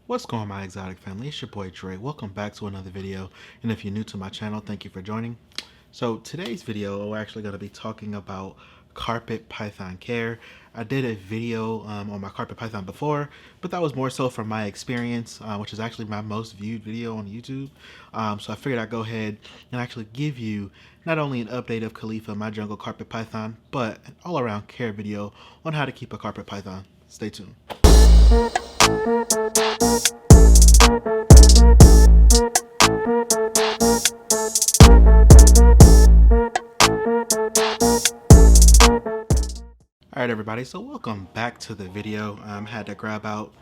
What's going on, my exotic family? It's your boy Dre. Welcome back to another video, and if you're new to my channel, thank you for joining. So today's video, we're actually going to be talking about carpet python care. I did a video on my carpet python before, but that was more so from my experience, which is actually my most viewed video on YouTube. So I figured I'd go ahead and actually give you not only an update of Khalifa, my jungle carpet python, but an all-around care video on how to keep a carpet python. Stay tuned. Alright everybody, so welcome back to the video. Had to grab out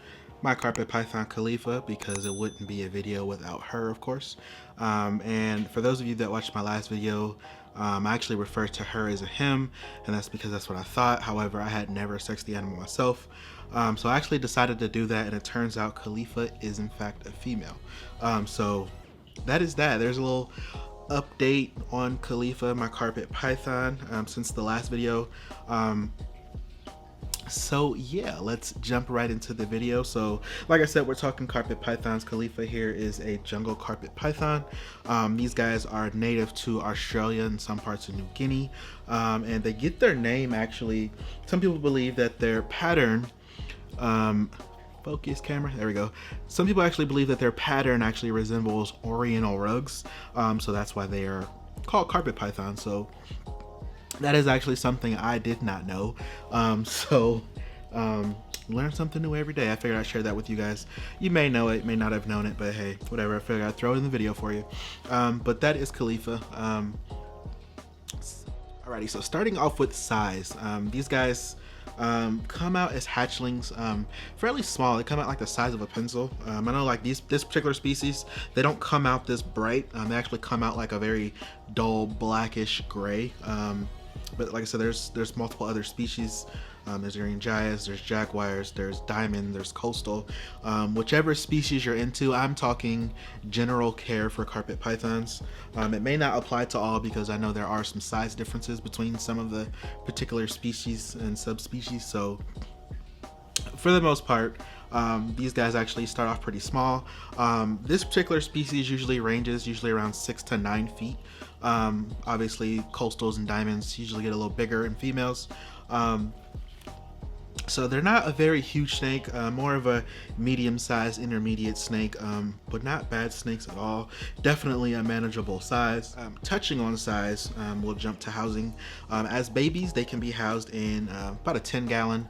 my carpet python Khalifa because it wouldn't be a video without her, of course. And for those of you that watched my last video, I actually referred to her as a him, and that's because that's what I thought. However, I had never sexed the animal myself. So I actually decided to do that, and it turns out Khalifa is in fact a female. So that is that. There's a little update on Khalifa, my carpet python, since the last video. So yeah, let's jump right into the video. So like I said, we're talking carpet pythons. Khalifa here is a jungle carpet python. These guys are native to Australia and some parts of New Guinea, and they get their name actually. Some people believe that their pattern, focus camera, there we go. Some people actually believe that their pattern actually resembles Oriental rugs, so that's why they are called carpet pythons. So that is actually something I did not know. Learn something new every day. I figured I'd share that with you guys. You may know it, may not have known it, but hey, whatever. I figured I'd throw it in the video for you. But that is Khalifa. Alrighty, so starting off with size. These guys come out as hatchlings, fairly small. They come out like the size of a pencil. I know like this particular species, they don't come out this bright. They actually come out like a very dull blackish gray. But like I said, there's multiple other species. There's green giants, there's jaguars, there's diamond, there's coastal. Whichever species you're into, I'm talking general care for carpet pythons. It may not apply to all because I know there are some size differences between some of the particular species and subspecies. So for the most part, these guys actually start off pretty small. This particular species usually ranges around 6 to 9 feet. Obviously coastals and diamonds usually get a little bigger in females. So they're not a very huge snake, more of a medium-sized intermediate snake, but not bad snakes at all. Definitely a manageable size. Touching on size, we'll jump to housing. As babies, they can be housed in about a 10-gallon,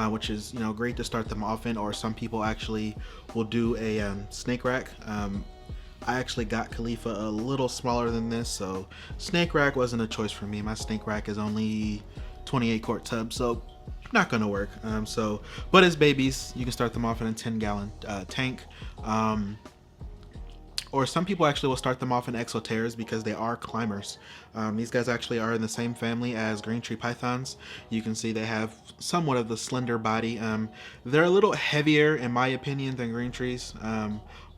which is great to start them off in, or some people actually will do a snake rack. I actually got Khalifa a little smaller than this, so snake rack wasn't a choice for me. My snake rack is only 28 quart tub, so not gonna work. But as babies, you can start them off in a 10-gallon tank. Or some people actually will start them off in exoteras because they are climbers. These guys actually are in the same family as green tree pythons. You can see they have somewhat of the slender body. They're a little heavier in my opinion than green trees.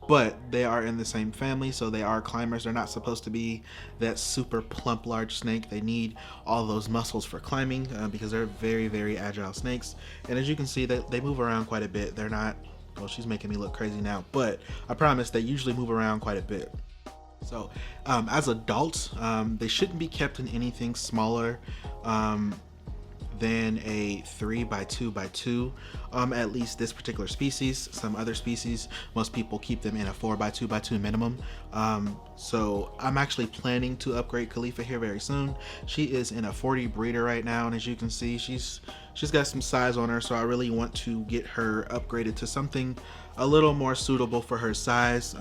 But they are in the same family, so they are climbers. They're not supposed to be that super plump large snake. They need all those muscles for climbing because they're very, very agile snakes. And as you can see, they move around quite a bit. They're not, well, she's making me look crazy now, but I promise they usually move around quite a bit. So as adults, they shouldn't be kept in anything smaller than a 3x2x2, at least this particular species. Some other species, most people keep them in a 4x2x2 minimum. So I'm actually planning to upgrade Khalifa here very soon. She is in a 40 breeder right now, and as you can see, she's got some size on her, so I really want to get her upgraded to something a little more suitable for her size.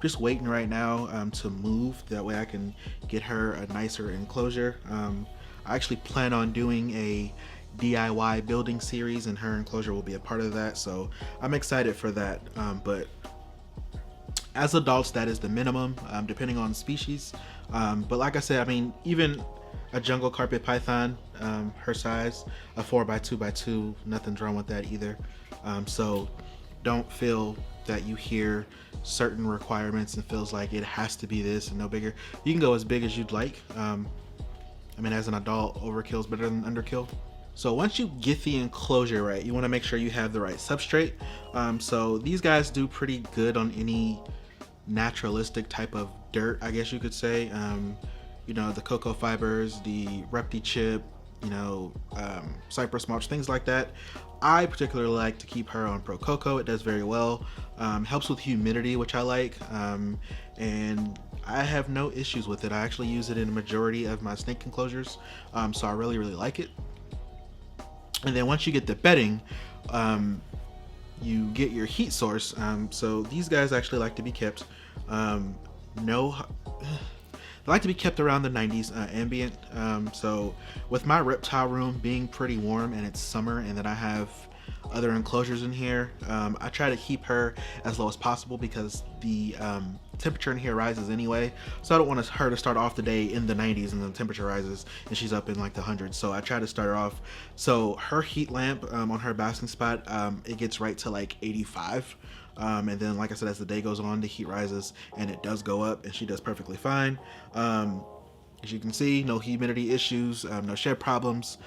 Just waiting right now to move, that way I can get her a nicer enclosure. I actually plan on doing a DIY building series, and her enclosure will be a part of that, so I'm excited for that. But as adults, that is the minimum, depending on species. But like I said, I mean, even a jungle carpet python, her size, a 4x2x2, nothing's wrong with that either. So don't feel that you hear certain requirements and feels like it has to be this and no bigger. You can go as big as you'd like. I mean, as an adult, overkill is better than underkill. So once you get the enclosure right, you want to make sure you have the right substrate. So these guys do pretty good on any naturalistic type of dirt, I guess you could say. You know, the cocoa fibers, the repti chip, you know, cypress mulch, things like that. I particularly like to keep her on Pro Cocoa. It does very well. Helps with humidity, which I like. And I have no issues with it. I actually use it in a majority of my snake enclosures. So I really, really like it. And then once you get the bedding, you get your heat source. So these guys actually like to be kept they like to be kept around the 90s ambient. So with my reptile room being pretty warm and it's summer, and then I have other enclosures in here, I try to keep her as low as possible because the temperature in here rises anyway. So I don't want her to start off the day in the 90s and the temperature rises and she's up in like the hundreds. So I try to start her off. So her heat lamp on her basking spot, it gets right to like 85. And then, like I said, as the day goes on, the heat rises and it does go up, and she does perfectly fine. As you can see, no humidity issues, no shed problems.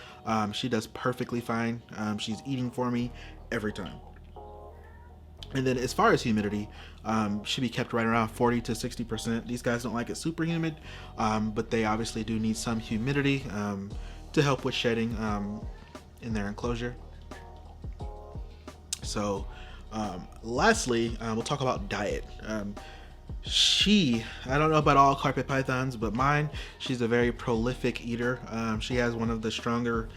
She does perfectly fine. She's eating for me every time. And then as far as humidity, should be kept right around 40 to 60%. These guys don't like it super humid, but they obviously do need some humidity to help with shedding in their enclosure. So lastly, we'll talk about diet. I don't know about all carpet pythons, but mine, she's a very prolific eater. She has one of the stronger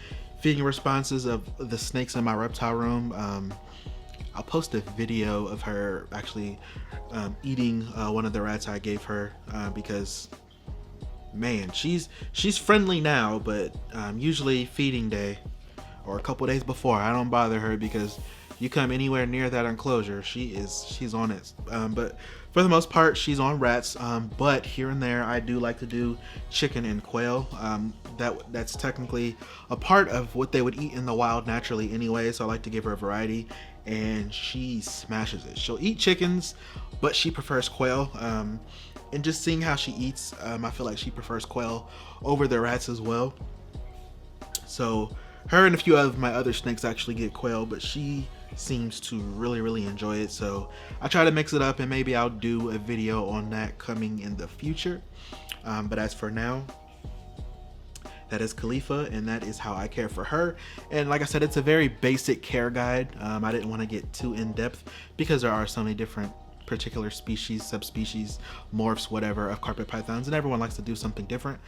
feeding responses of the snakes in my reptile room. I'll post a video of her actually eating one of the rats I gave her because, man, she's friendly now, but usually feeding day or a couple days before, I don't bother her because you come anywhere near that enclosure, she's on it. But for the most part, she's on rats. But here and there, I do like to do chicken and quail. That's technically a part of what they would eat in the wild naturally anyway. So I like to give her a variety, and she smashes it. She'll eat chickens, but she prefers quail. And just seeing how she eats, I feel like she prefers quail over the rats as well. So her and a few of my other snakes actually get quail, but she seems to really, really enjoy it. So I try to mix it up, and maybe I'll do a video on that coming in the future. But as for now, that is Khalifa, and that is how I care for her. And like I said, it's a very basic care guide. I didn't want to get too in depth because there are so many different particular species, subspecies, morphs, whatever, of carpet pythons, and everyone likes to do something different.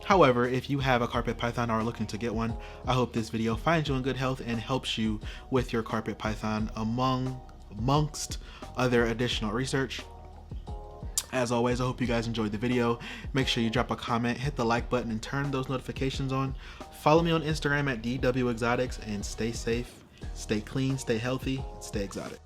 However, if you have a carpet python or are looking to get one, I hope this video finds you in good health and helps you with your carpet python amongst other additional research. As always, I hope you guys enjoyed the video. Make sure you drop a comment, hit the like button, and turn those notifications on. Follow me on Instagram at DW Exotics, and stay safe, stay clean, stay healthy, stay exotic.